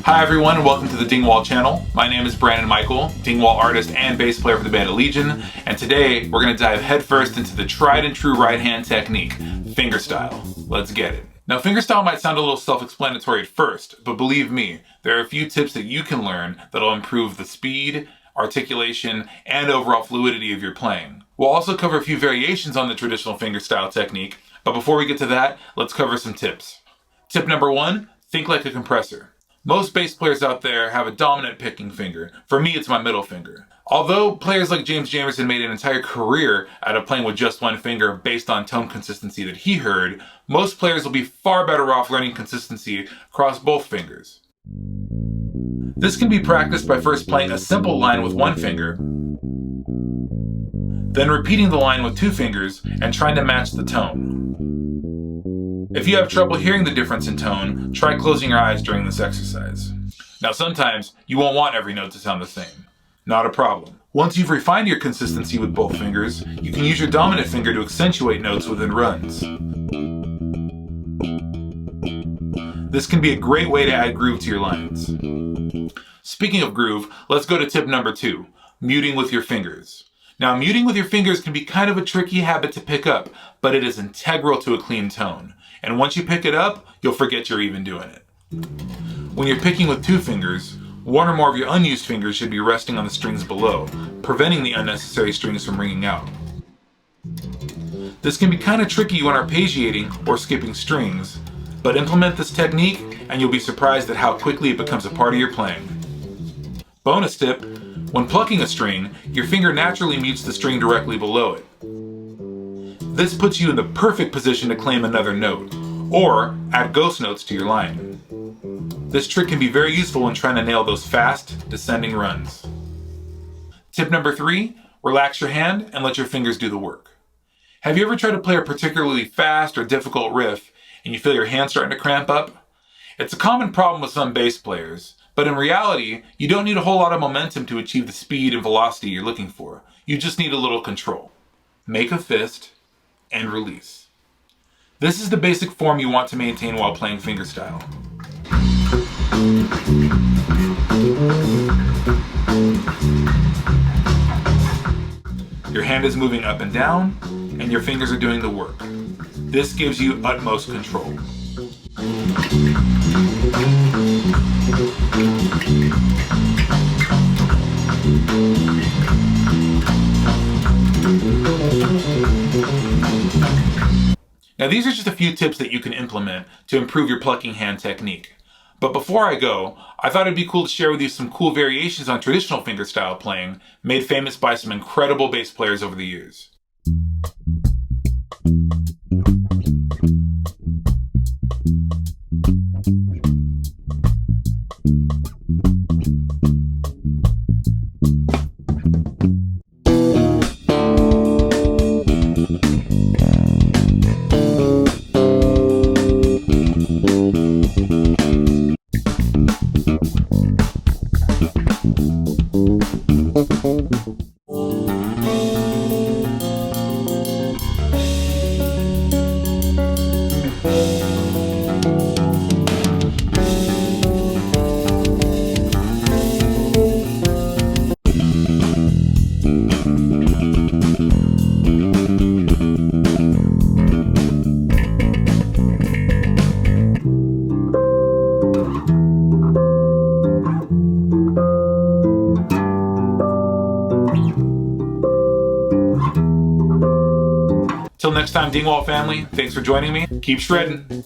Hi everyone, and welcome to the Dingwall channel. My name is Brandon Michael, Dingwall artist and bass player for the band Allegaeon, and today we're going to dive headfirst into the tried and true right hand technique, fingerstyle. Let's get it. Now, fingerstyle might sound a little self-explanatory at first, but believe me, there are a few tips that you can learn that'll improve the speed, articulation, and overall fluidity of your playing. We'll also cover a few variations on the traditional fingerstyle technique, but before we get to that, let's cover some tips. Tip number 1, think like a compressor. Most bass players out there have a dominant picking finger. For me, it's my middle finger. Although players like James Jamerson made an entire career out of playing with just one finger based on tone consistency that he heard, most players will be far better off learning consistency across both fingers. This can be practiced by first playing a simple line with one finger, then repeating the line with two fingers and trying to match the tone. If you have trouble hearing the difference in tone, try closing your eyes during this exercise. Now, sometimes you won't want every note to sound the same. Not a problem. Once you've refined your consistency with both fingers, you can use your dominant finger to accentuate notes within runs. This can be a great way to add groove to your lines. Speaking of groove, let's go to tip number 2, muting with your fingers. Now, muting with your fingers can be kind of a tricky habit to pick up, but it is integral to a clean tone. And once you pick it up, you'll forget you're even doing it. When you're picking with two fingers, one or more of your unused fingers should be resting on the strings below, preventing the unnecessary strings from ringing out. This can be kind of tricky when arpeggiating or skipping strings, but implement this technique and you'll be surprised at how quickly it becomes a part of your playing. Bonus tip, when plucking a string, your finger naturally mutes the string directly below it. This puts you in the perfect position to claim another note, or add ghost notes to your line. This trick can be very useful when trying to nail those fast, descending runs. Tip number 3, relax your hand and let your fingers do the work. Have you ever tried to play a particularly fast or difficult riff and you feel your hand starting to cramp up? It's a common problem with some bass players, but in reality, you don't need a whole lot of momentum to achieve the speed and velocity you're looking for. You just need a little control. Make a fist and release. This is the basic form you want to maintain while playing fingerstyle. Your hand is moving up and down, and your fingers are doing the work. This gives you utmost control. Now, these are just a few tips that you can implement to improve your plucking hand technique. But before I go, I thought it'd be cool to share with you some cool variations on traditional fingerstyle playing made famous by some incredible bass players over the years. Till next time, Dingwall family, thanks for joining me. Keep shredding.